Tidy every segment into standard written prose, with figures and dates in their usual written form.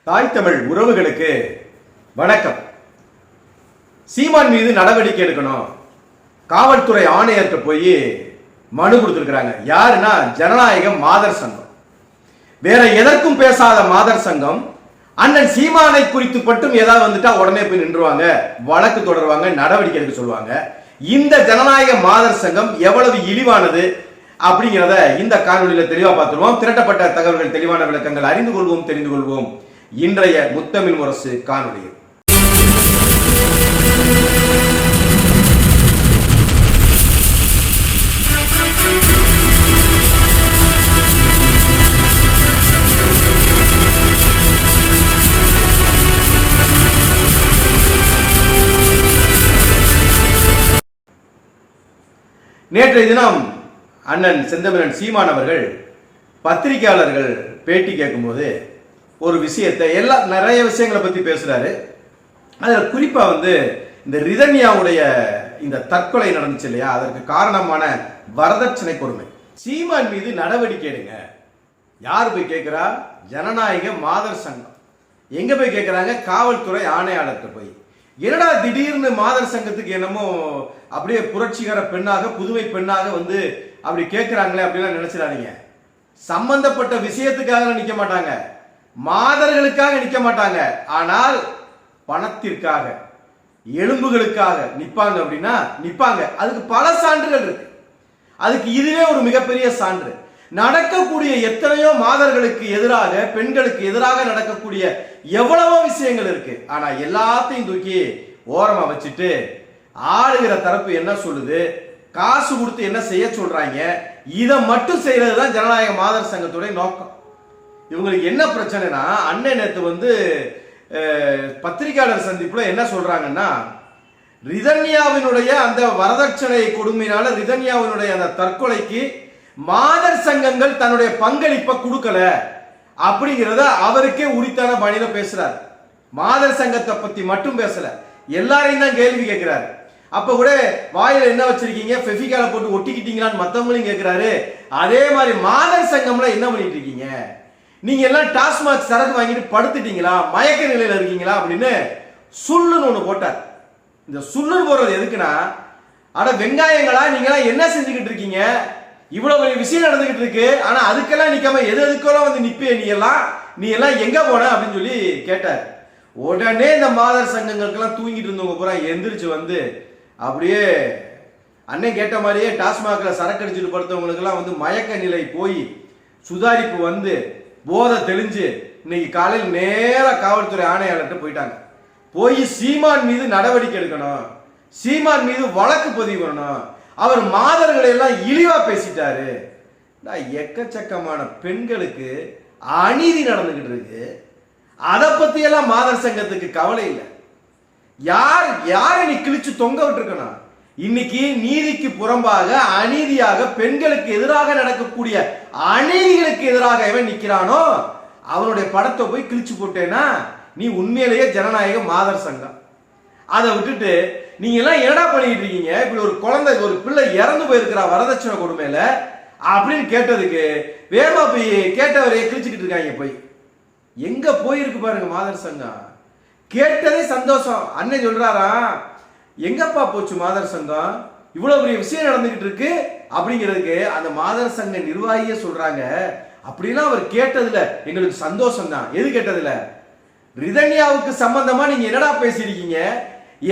தாய் தமிழ் உறவுகளுக்கு வணக்கம். சீமான் மீது நடவடிக்கை எடுக்கணும், காவல்துறை ஆணையர்கிட்ட போய் மனு கொடுத்துருக்காங்க. யாருன்னா ஜனநாயக மாதர் சங்கம். வேற எதற்கும் பேசாத மாதர் சங்கம் அண்ணன் சீமானை குறித்து மட்டும் ஏதாவது வந்துட்டா உடனே போய் நின்றுவாங்க, வழக்கு தொடருவாங்க, நடவடிக்கை எடுக்க சொல்லுவாங்க. இந்த ஜனநாயக மாதர் சங்கம் எவ்வளவு இழிவானது அப்படிங்கிறத இந்த காணொலியில தெளிவா பார்த்துருவோம். திரட்டப்பட்ட தகவல்கள், தெளிவான விளக்கங்கள் அறிந்து கொள்வோம், தெரிந்து கொள்வோம் இன்றைய முத்தமிழ் முரசு காணொலியில். நேற்றைய தினம் அண்ணன் செந்தமிழன் சீமான் அவர்கள் பத்திரிகையாளர்கள் பேட்டி கேட்கும்போது ஒரு விஷயத்தை நிறைய விஷயங்களை பத்தி பேசுறாரு. அதுல குறிப்பா இந்த ரிதன்யாவுடைய இந்த தற்கொலை நடந்துச்சு இல்லையா, அதற்கு காரணமான வரதட்சணை கொடுமை. சீமான் மீது நடவடிக்கை எடுங்க. யார் போய் கேட்கிறா? ஜனநாயக மாதர் சங்கம். எங்க போய் கேட்கிறாங்க? காவல்துறை ஆணையாளர்கிட்ட போய். என்னடா திடீர்னு மாதர் சங்கத்துக்கு என்னமோ அப்படியே புரட்சிகர பெண்ணாக, புதுமை பெண்ணாக அப்படி கேட்கிறாங்களே அப்படிலாம் நினைச்சிடாதீங்க. சம்பந்தப்பட்ட விஷயத்துக்காக நிக்க மாட்டாங்க, மாதர்களுக்காக நிக்க மாட்டாங்க. ஆனால் பணத்திற்காக, எலும்புகளுக்காக நிப்பாங்க. அப்படின்னா நிப்பாங்க. அதுக்கு பல சான்றுகள் இருக்கு. அதுக்கு இதுவே ஒரு மிகப்பெரிய சான்று. நடக்கக்கூடிய எத்தனையோ மாதர்களுக்கு எதிராக, பெண்களுக்கு எதிராக நடக்கக்கூடிய எவ்வளவோ விஷயங்கள் இருக்கு. ஆனா எல்லாத்தையும் தூக்கி ஓரமா வச்சுட்டு ஆளுகிற தரப்பு என்ன சொல்லுது, காசு கொடுத்து என்ன செய்ய சொல்றாங்க, இதை மட்டும் செய்யறது தான் ஜனநாயக மாதர் சங்கத்துடைய நோக்கம். இவங்களுக்கு என்ன பிரச்சனைனா, அண்ணன் நேத்து பத்திரிகையாளர் சந்திப்புல என்ன சொல்றாங்கன்னா, ரிதன்யாவினுடைய அந்த வரதட்சணை கொடுமையினால ரிதன்யாவினுடைய அந்த தற்கொலைக்கு மாதர் சங்கங்கள் தன்னுடைய பங்களிப்பை கொடுக்கல அப்படிங்கிறத அவருக்கே உரித்தான பாணியில பேசுறாரு. மாதர் சங்கத்தை பத்தி மட்டும் பேசல, எல்லாரையும் தான் கேள்வி கேட்கிறாரு. அப்ப கூட வாயில என்ன வச்சிருக்கீங்க, ஃபெவிகால போட்டு ஒட்டிக்கிட்டீங்களான்னு மத்தவங்களையும் கேட்கிறாரு. அதே மாதிரி மாதர் சங்கம்ல என்ன பண்ணிட்டு இருக்கீங்க, நீங்க எல்லாம் டாஸ்மாக் சரக்கு வாங்கிட்டு படுத்துட்டீங்களா, மயக்க நிலையில இருக்கீங்களா அப்படின்னு சுள்ளுன்னு ஒண்ணு போட்டார். இந்த சுள்ளுன்னு போறது எதுக்குன்னா, அட வெங்காயங்களா நீங்க எல்லாம் என்ன செஞ்சுக்கிட்டு இருக்கீங்க, இவ்வளவு பெரிய விஷயம் நடந்துகிட்டு இருக்கு, ஆனா அதுக்கெல்லாம் நிக்காம எதுக்கெல்லாம் நிப்பே, நீ எல்லாம் எங்க போன அப்படின்னு சொல்லி கேட்டார். உடனே இந்த மாதர் சங்கங்களுக்கெல்லாம் தூங்கிட்டு இருந்தவங்க பூரா எந்திரிச்சு அப்படியே அண்ணன் கேட்ட மாதிரியே டாஸ்மாக்ல சரக்கு அடிச்சுட்டு படுத்தவங்களுக்கு எல்லாம் மயக்க நிலை போய் சுதாரிப்பு போதை தெளிஞ்சு இன்னைக்கு காலையில் நேர காவல்துறை ஆணையாளர்கிட்ட போயிட்டாங்க. போய் சீமான் மீது நடவடிக்கை எடுக்கணும், சீமான் மீது வழக்கு பதிவு பண்ணணும், அவர் மாதர்களை எல்லாம் இழிவா பேசிட்டாரு. எக்கச்சக்கமான பெண்களுக்கு அநீதி நடந்துகிட்டு இருக்கு, அதை பத்தி எல்லாம் மாதர் சங்கத்துக்கு கவலை இல்லை. யாரை நீ கிழிச்சு தொங்க விட்டுருக்கணும். இன்னைக்கு நீதிக்கு புறம்பாக, அநீதியாக, பெண்களுக்கு எதிராக நடக்கக்கூடிய அநீதிகளுக்கு எதிராக எவன் நிக்கிறானோ அவனுடைய படத்தை போய் கிழிச்சு போட்டேன்னா நீ உண்மையிலேயே ஜனநாயக மாதர் சங்கம். அதை விட்டுட்டு நீங்க எல்லாம் என்னடா பண்ணிட்டு இருக்கீங்க, இப்படி ஒரு குழந்தை, ஒரு பிள்ளை இறந்து போயிருக்கிறா வரதட்சணை கொடுமையில அப்படின்னு கேட்டதுக்கு வேகமா போய் கேட்டவரையே கிழிச்சுக்கிட்டு இருக்காங்க. போய் எங்க போயிருக்கு பாருங்க மாதர் சங்கம். கேட்டதே சந்தோஷம். அண்ணன் சொல்றாரா, எங்கப்பா போச்சு மாதர் சங்கம், இவ்வளவு பெரிய விஷயம் நடந்துகிட்டு இருக்கு அப்படிங்கிறதுக்கு அந்த மாதர் சங்க நிர்வாகியே சொல்றாங்க, அப்படின்னா அவர் கேட்டதுல எங்களுக்கு சந்தோஷம் தான். எது கேட்டதுல, ரிதன்யாவுக்கு சம்பந்தமா நீங்க என்னடா பேசிருக்கீங்க,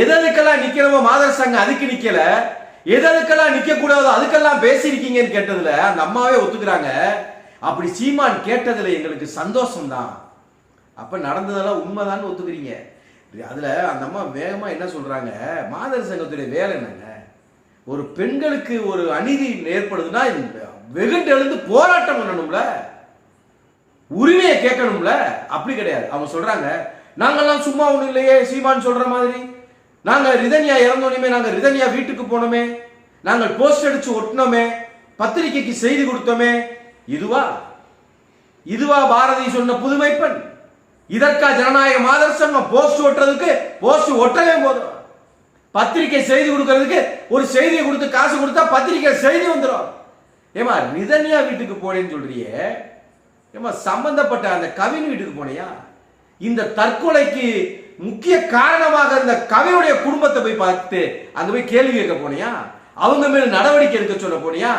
எதுக்கெல்லாம் நிக்கிறவோ மாதர் சங்கம் அதுக்கு நிக்கல, எதுக்கெல்லாம் நிக்க கூடாதோ அதுக்கெல்லாம் பேசிருக்கீங்கன்னு கேட்டதுல அந்த அம்மாவே ஒத்துக்கிறாங்க. அப்படி சீமான் கேட்டதுல எங்களுக்கு சந்தோஷம் தான். அப்ப நடந்ததெல்லாம் உண்மைதான் ஒத்துக்கிறீங்க. அதுல அந்த அம்மா வேகமா என்ன சொல்றாங்க, மாதர் சங்கத்துடைய வேலை என்னங்க, ஒரு பெண்களுக்கு ஒரு அநீதி ஏற்படுதுன்னா வெகுண்டு எழுந்து போராட்டம் பண்ணணும்ல, உரிமையை கேட்கணும்ல. அப்படி கிடையாது. அவங்க சொல்றாங்க, நாங்கெல்லாம் சும்மா ஒண்ணு இல்லையே, சீமான் சொல்ற மாதிரி நாங்க ரிதன்யா இறந்தோனுமே, நாங்க ரிதன்யா வீட்டுக்கு போனோமே, நாங்கள் போஸ்ட் அடிச்சு ஒட்டினோமே, பத்திரிகைக்கு செய்தி கொடுத்தோமே, இதுவா பாரதி சொன்ன புதுமை பெண்? இதற்கா ஜனநாயக மாதர் சங்கம் போஸ்ட் ஒட்டுறதுக்கு போஸ்ட் ஒட்டவே போதும், பத்திரிகை செய்தி கொடுக்கறதுக்கு ஒரு செய்தியை கொடுத்து காசு கொடுத்தா பத்திரிகை செய்தி வந்துடும். ஏமா ரிதன்யா வீட்டுக்கு போனேன்னு சொல்றியே, ஏமா சம்பந்தப்பட்ட அந்த கவின் வீட்டுக்கு போனியா? இந்த தற்கொலைக்கு முக்கிய காரணமாக இருந்த கவியுடைய குடும்பத்தை போய் பார்த்து அங்க போய் கேள்வி கேட்க போனியா? அவங்க மேல நடவடிக்கை எடுக்க சொல்ல போனியா?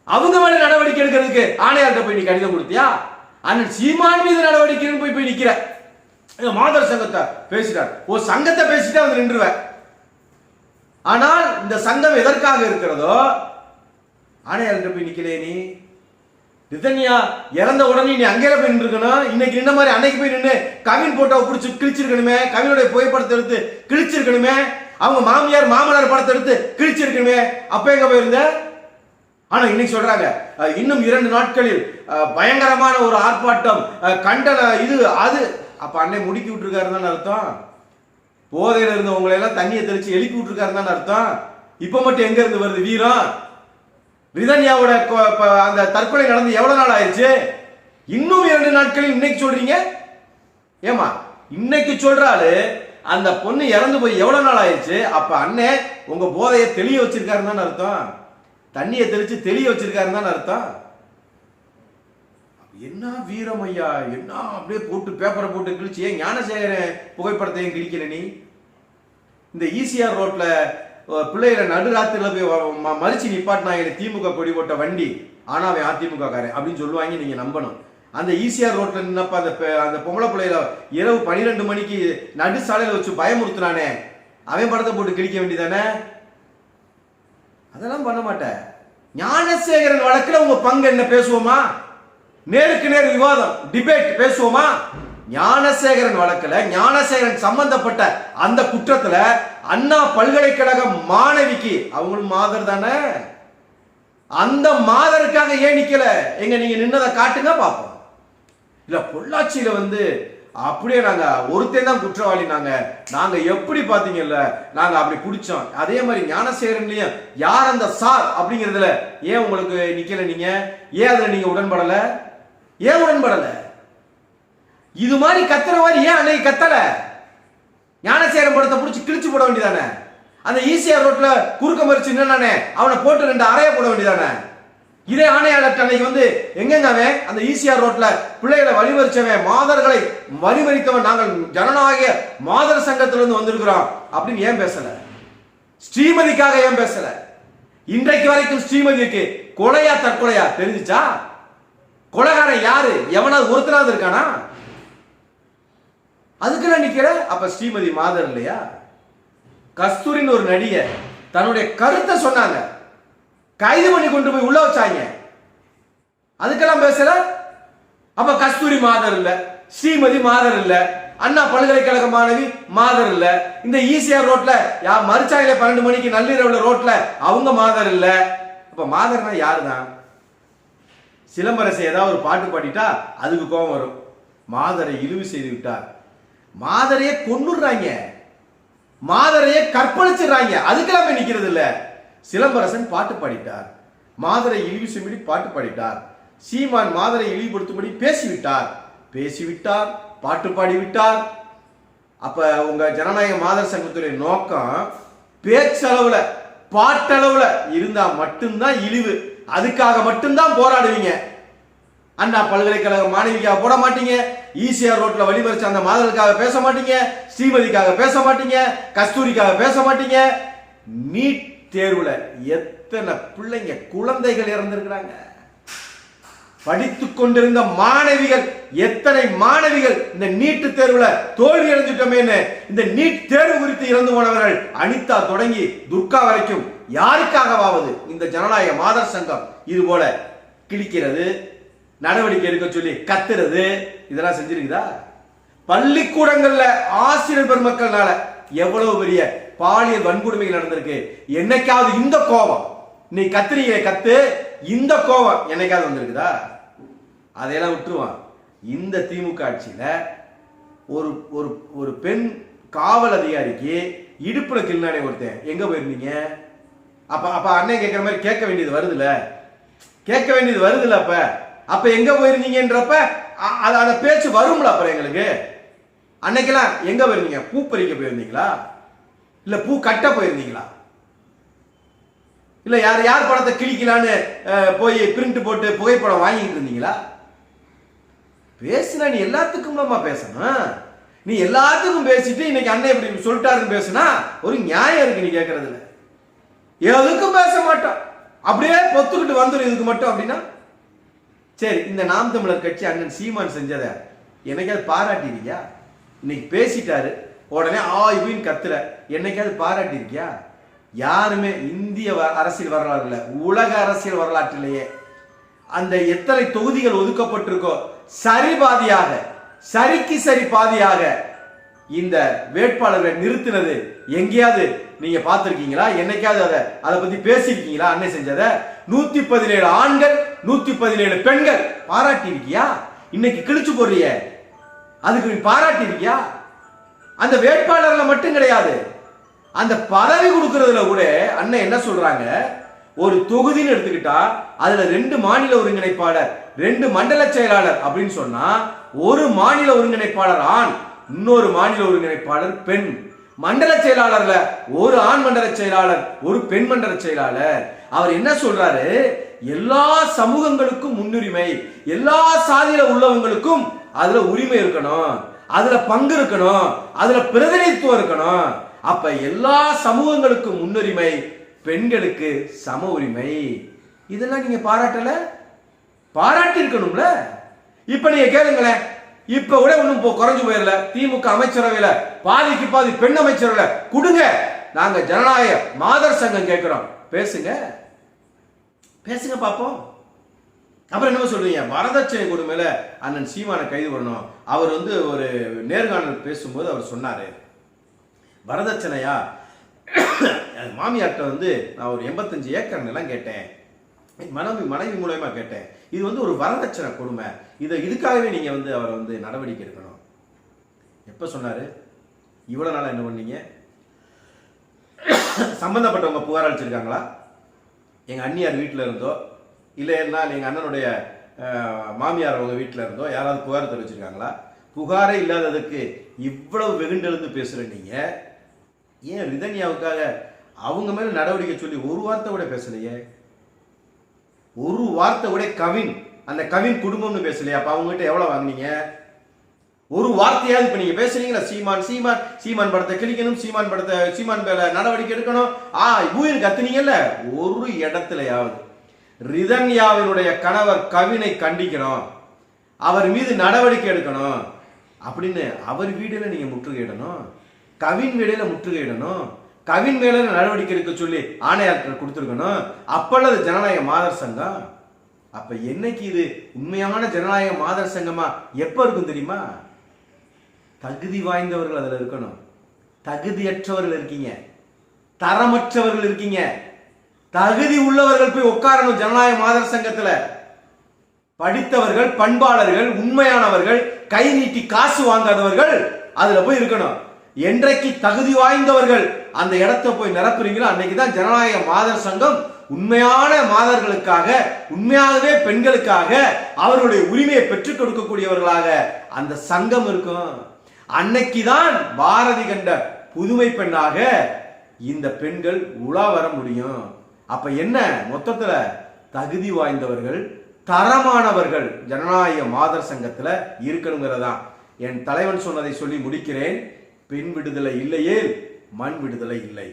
அவங்க மேல நடவடிக்கை எடுக்கிறதுக்கு ஆணையார்கிட்ட போய் நீ கடிதம் கொடுத்தியா? அண்ணன் சீமான் மீது நடவடிக்கை போய் நிக்கிற. மாதர் சங்கத்தை பேசிட்டார், ஒரு சங்கத்தை பேசிட்டா வந்து நின்றுவ. ஆனால் இந்த சங்கம் எதற்காக இருக்கிறதோ ஆணையார்கிட்ட போய் நிக்கிறே. நீ ரிதன்யா இறந்த உடனே நீ அங்கே போய் நின்றுக்கணும். இன்னைக்கு நின்ன மாதிரி அன்னைக்கு போய் நின்று கவின் போட்டோவை பிடிச்சி கிழிச்சிருக்கணுமே, கவினுடைய புகைப்படத்தை எடுத்து கிழிச்சிருக்கணுமே, அவங்க மாமியார் மாமனார் படத்தை எடுத்து கிழிச்சிருக்கணுமே. அப்ப எங்க போயிருந்த? ஆனா இன்னைக்கு சொல்றாங்க இன்னும் 2 நாட்களில் பயங்கரமான ஒரு ஆர்ப்பாட்டம், கண்டன இது அது. அப்ப அன்னை முடுக்கி விட்டுருக்காருன்னு அர்த்தம். போதையில இருந்தவங்களை எல்லாம் தண்ணியை தெளிச்சு எழுப்பி விட்டுருக்காருன்னு அர்த்தம். இப்ப மட்டும் எங்க இருந்து வருது வீரம்? ரிதன்யாவோட அந்த தற்கொலை நடந்து எவ்வளவு நாள் ஆயிடுச்சு? இன்னும் 2 நாட்களில் இன்னைக்கு சொல்றீங்க. ஏமா இன்னைக்கு சொல்றாரு அந்த பொண்ணு இறந்து போய் எவ்வளவு நாள் ஆயிடுச்சு? அப்ப அண்ணே உங்க போதையை தெளிய வச்சிருக்காருன்னு அர்த்தம். தண்ணியை தெளிச்சு தெளிய வச்சிருக்காருன்னு அர்த்தம். என்ன வீரம் ஐயா, என்ன அப்படியே போட்டு பேப்பரை போட்டு கிழிச்சு. ஏன் ஞானசேகரன் புகைப்படத்தையும் கிழிக்கல நீ? இந்த ஈசிஆர் ரோட்ல பிள்ளைகளை நடுராத்திரில போய் மறிச்சு நிப்பாட்டினாங்க திமுக கொடி போட்ட வண்டி. ஆனா அவன் அதிமுக காரன் அப்படின்னு சொல்லுவாங்க, நீங்க நம்பணும். அந்த ஈசிஆர் ரோட்ல நின்னப்ப அந்த பொம்பளை பிள்ளையில இரவு 12 மணிக்கு நடு சாலையில வச்சு பயமுறுத்துறானே, அவன் படத்தை போட்டு கிழிக்க வேண்டியதானே? அதெல்லாம் பண்ண மாட்டேன். ஞானசேகரன் வழக்குல உங்க பங்கு என்ன பேசுவோமா? நேருக்கு நேர் விவாதம், டிபேட் பேசுவோமா? ஞானசேகரன் வழக்குல ஞானசேகரன் சம்பந்தப்பட்ட அந்த குற்றத்துல அண்ணா பல்கலைக்கழக மாணவிக்கு, அவங்களும் மாதர் தானே, அந்த மாதருக்காக ஏன் நிக்கல? எங்க நீங்க நின்னதை காட்டுங்க பாப்போம். இல்ல பொள்ளாச்சியில வந்து அப்படியே நாங்க ஒருத்தன் தான் குற்றவாளி, நாங்க எப்படி பாத்தீங்கல்ல, நாங்க அப்படி பிடிச்சோம். அதே மாதிரி ஞானசேகரன்லயும் யார் அந்த சார் அப்படிங்கிறதுல ஏன் உங்களுக்கு நிக்கல? நீங்க ஏன் அதுல நீங்க உடன்படல? ஏன் உடன்படல? இது மாதிரி கத்துற மாதிரி ஏன் அன்னைக்கு கத்தல? ஞானசேகரன் படத்தை பிடிச்சி கிழிச்சு போட வேண்டியதானே? அந்த ஈசிஆர் ரோட்ல குறுக்க மறிச்சு நின்னானே, அவனை போட்டு 2 அறைய போட வேண்டியதானே? இதே ஆணையாளர் அன்னைக்கு வந்து எங்கங்க அவன் அந்த ஈசிஆர் ரோட்ல பிள்ளைகளை வழிமறிச்சவன், மாதர்களை வழிமறித்தவன், நாங்கள் ஜனநாயக மாதர் சங்கத்திலிருந்து வந்திருக்கிறோம் அப்படின்னு ஏன் பேசல? ஸ்ரீமதிக்காக ஏன் பேசல? இன்றைக்கு வரைக்கும் ஸ்ரீமதிக்கு கொலையா தற்கொலையா தெரிஞ்சுச்சா? கொலைகாரன் யாரு? எவனாவது ஒருத்தராவது இருக்கானா? அதுக்கெல்லாம் நிக்கிற. அப்ப ஸ்ரீமதி மாதர் இல்லையா? கஸ்தூரின்னு ஒரு நடிகை தன்னுடைய கருத்தை சொன்னாங்க, கைது பண்ணி கொண்டு போய் உள்ள வச்சாங்க. அதுக்கெல்லாம் பேசல. அப்ப கஸ்தூரி மாதர் இல்ல, ஸ்ரீமதி மாதர் இல்ல, அண்ணா பல்கலைக்கழக மாணவி மாதர் இல்ல, இந்த ஈசிஆர் ரோட்ல மறுச்சாயில 12 மணிக்கு நள்ளிரவுல ரோட்ல அவங்க மாதர் இல்ல. அப்ப மாதர்னா யாருதான்? சிலம்பரசை ஏதாவது ஒரு பாட்டு பாடிட்டா அதுக்கு கோபம் வரும். மாதரை இழிவு செய்து விட்டார், மாதரையே கொன்னுடுறாங்க, மாதரையே கற்பழிச்சிடுறாங்க. அதுக்கெல்லாம் நிக்கிறது இல்ல. சிலம்பரசன் பாட்டு பாடிட்டார், மாதரை இழிவு செய்யும்படி பாட்டு பாடிட்டார். சீமான் மாதரை இழிவுபடுத்தும்படி பேசிவிட்டார், பாட்டு பாடிவிட்டார். அப்ப உங்க ஜனநாயக மாதர் சங்கத்துடைய நோக்கம் பேச்சளவுல பாட்டளவுல இருந்தா மட்டும்தான் இழிவு. அதுக்காக மட்டும்தான் போராடுவீங்க. அண்ணா பல்கலைக்கழக மாணவிக்காக போட மாட்டீங்க, ஈசிஆர் ரோட்ல வழிமறிச்ச அந்த மாதருக்காக பேச மாட்டீங்க, ஸ்ரீமதிக்காக பேச மாட்டீங்க, கஸ்தூரிக்காக பேச மாட்டீங்க. நீட் தேர்வுல எத்தனை பிள்ளைங்க குழந்தைகள் இறந்திருக்கிறாங்க. படித்துக் கொண்டிருந்த மாணவிகள், எத்தனை மாணவிகள் இந்த நீட் தேர்வுல தோல்வி அடைஞ்சிட்டோமேன்னு இந்த நீட் தேர்வு குறித்து இறந்து போனவர்கள் அனிதா தொடங்கி துர்கா வரைக்கும் யாருக்காகவாவது இந்த ஜனநாயக மாதர் சங்கம் இது போல கிழிக்கிறது, நடவடிக்கை எடுக்க சொல்லி கத்துறது, இதெல்லாம் செஞ்சிருக்குதா? பள்ளிக்கூடங்கள்ல ஆசிரியர் பெருமக்கள்னால எவ்வளவு பெரிய பாலியல் வன்கொடுமைகள் நடந்திருக்கு. என்னைக்காவது இந்த கோபம், நீ கத்திரியை கத்து, இந்த கோபம் என்னைக்காவது வந்திருக்குதா? அதையெல்லாம் விட்டுருவான். இந்த திமுக ஆட்சியில ஒரு ஒரு ஒரு பெண் காவல் அதிகாரிக்கு இடுப்புல கிள்ளானே ஒருத்தன், எங்க போயிருந்தீங்க? அப்ப அப்ப அண்ணன் கேட்கிற மாதிரி கேட்க வேண்டியது வருதுல, அப்ப எங்க போயிருந்தீங்கன்றப்ப அந்த பேச்சு வரும்ல. அப்புறம் எங்களுக்கு அன்னைக்கெல்லாம் எங்க போயிருந்தீங்க? பூ பறிக்க போயிருந்தீங்களா? இல்ல பூ கட்ட போயிருந்தீங்களா? இல்ல யார் படத்தை கிழிக்கலான்னு போய் பிரிண்ட் போட்டு புகைப்படம் வாங்கிட்டு இருந்தீங்களா? பேசுனா நீ எல்லாத்துக்கும் பேசணும். நீ எல்லாத்துக்கும் பேசிட்டு இன்னைக்கு அண்ணன் இப்படி சொல்லிட்டாருன்னு பேசுனா ஒரு நியாயம் இருக்கு. நீ கேட்கறதுல எதுக்கும் பேச மாட்டான், அப்படியே பொத்துக்கிட்டு வந்துடும் இதுக்கு மட்டும். அப்படின்னா சரி, இந்த நாம் தமிழர் கட்சி அண்ணன் சீமான் செஞ்சத என்னைக்காவது பாராட்டிருக்கியா? இன்னைக்கு பேசிட்டாரு உடனே இப்படின்னு கத்துற, என்னைக்காவது பாராட்டிருக்கியா? யாருமே இந்திய அரசியல் வரலாறுல, உலக அரசியல் வரலாற்றிலேயே அந்த எத்தனை தொகுதிகள் ஒதுக்கப்பட்டிருக்கோ சரி பாதியாக, சரிக்கு சரி பாதியாக இந்த வேட்பாளர்களை நிறுத்தினது எங்கேயாவது நீங்க பார்த்திருக்கீங்களா? என்னைக்காவது அதை பத்தி பேசியிருக்கீங்களா? அண்ணன் செஞ்சத 117 ஆண்கள் 117 பெண்கள் பாராட்டி இருக்கியா? இன்னைக்கு கிழிச்சு போடுறிய, அதுக்கு நீ பாராட்டி இருக்கியா? அந்த வேட்பாளர்ல மட்டும் கிடையாது, அந்த பதவி கொடுக்கறதுல கூட அண்ணன் என்ன சொல்றாங்க, ஒரு தொகுதின்னு எடுத்துக்கிட்டா அதுல 2 மாநில ஒருங்கிணைப்பாளர் 2 மண்டல செயலாளர் அப்படின்னு சொன்னா ஒரு மாநில ஒருங்கிணைப்பாளர் ஆண், இன்னொரு மாநில ஒருங்கிணைப்பாளர் பெண். மண்டல செயலாளர்ல ஒரு ஆண் மண்டல செயலாளர் ஒரு பெண் மண்டல செயலாளர். அவர் என்ன சொல்றாரு, எல்லா சமூகங்களுக்கும் முன்னுரிமை, எல்லா சாதியில உள்ளவங்களுக்கும் அதுல உரிமை இருக்கணும், அதுல பங்கு இருக்கணும், அதுல பிரதிநிதித்துவம் இருக்கணும். அப்ப எல்லா சமூகங்களுக்கும் முன்னுரிமை, பெண்களுக்கு சம உரிமை. இதெல்லாம் நீங்க பாராட்டல, பாராட்டி இருக்கணும்ல. இப்ப நீங்க கேளுங்களேன், இப்ப கூட ஒண்ணும் குறைஞ்சு போயிடல. திமுக அமைச்சரவையில பாதிக்கு பாதி பெண் அமைச்சரவையில கொடுங்க, நாங்க ஜனநாயக மாதர் சங்கம் கேட்கிறோம். பேசுங்க பேசுங்க பாப்போம். அப்புறம் என்ன சொல்றீங்க, வரதட்சணை கொடுமையில அண்ணன் சீமானை கைது பண்ணணும். அவர் ஒரு நேர்காணல் பேசும்போது அவர் சொன்னாரு, வரதட்சணையா மாமியார்ட்ட நான் ஒரு 85 ஏக்கர் நிலம் கேட்டேன், மனைவி மூலமா கேட்டேன், இது ஒரு வரதட்சணை கொடுமை, இதுக்காகவே நீங்க அவரை நடவடிக்கை எடுக்கணும். எப்ப சொன்னாரு? இவ்வளவு நாளா என்ன பண்ணீங்க? சம்பந்தப்பட்டவங்க புகார் அளிச்சிருக்காங்களா? எங்க அண்ணியார் வீட்டுல இருந்தோ இல்லைன்னா எங்க அண்ணனுடைய மாமியார் அவங்க வீட்டுல இருந்தோ யாராவது புகார் தெரிவிச்சிருக்காங்களா? புகாரே இல்லாததுக்கு இவ்வளவு வெகுண்டெழுந்து பேசுற நீங்க ஏன் ரிதன்யாவுக்காக அவங்க மேல நடவடிக்கை சொல்லி ஒரு வார்த்தை கூட பேசலையே? ஒரு வார்த்தை கூட கவின், அந்த கவின் குடும்பம்னு பேசலையா? அப்ப அவங்க கிட்ட எவ்வளவு வாங்கினீங்க? ஒரு வார்த்தையாவது இப்ப நீங்க பேசுறீங்களா? சீமான் சீமான் சீமான் படத்தை கிழிக்கணும், சீமான் மேல நடவடிக்கை எடுக்கணும், பூயின் கத்துனீங்கல்ல. ஒரு இடத்துலயாவது ரிதன்யாவினுடைய கணவர் கவினை கண்டிக்கணும், அவர் மீது நடவடிக்கை எடுக்கணும் அப்படின்னு அவர் வீடுல நீங்க முற்றுகையிடணும், கவின் வீடுல முற்றுகையிடணும், கவின் மேல நடவடிக்கை எடுக்க சொல்லி ஆணையாளர்கள் கொடுத்துருக்கணும். அப்பல்லது ஜனநாயக மாதர் சங்கம். அப்ப என்னைக்கு இது உண்மையான ஜனநாயக மாதர் சங்கமா எப்ப இருக்கும் தெரியுமா? தகுதி வாய்ந்தவர்கள் அதுல இருக்கணும், தகுதியற்றவர்கள் இருக்கீங்க, தரமற்றவர்கள் இருக்கீங்க. தகுதி உள்ளவர்கள் போய் உட்காரணும் ஜனநாயக மாதர் சங்கத்துல. படித்தவர்கள், பண்பாளர்கள், உண்மையானவர்கள், கை நீட்டி காசு வாங்காதவர்கள் அதுல போய் இருக்கணும். என்றைக்கு தகுதி வாய்ந்தவர்கள் அந்த இடத்தை போய் நிரப்புறீங்களோ அன்னைக்குதான் ஜனநாயக மாதர் சங்கம் உண்மையான மாதர்களுக்காக, உண்மையாகவே பெண்களுக்காக அவர்களுடைய உரிமையை பெற்றுக் கொடுக்கக்கூடியவர்களாக அந்த சங்கம் இருக்கும். அன்னைக்குதான் பாரதி கண்ட புதுமை பெண்ணாக இந்த பெண்கள் உலா வர முடியும். அப்ப என்ன, மொத்தத்துல தகுதி வாய்ந்தவர்கள், தரமானவர்கள் ஜனநாயக மாதர் சங்கத்துல இருக்கணுங்கிறதா என் தலைவன் சொன்னதை சொல்லி முடிக்கிறேன். பெண் விடுதலை இல்லையே மண் விடுதலை இல்லை.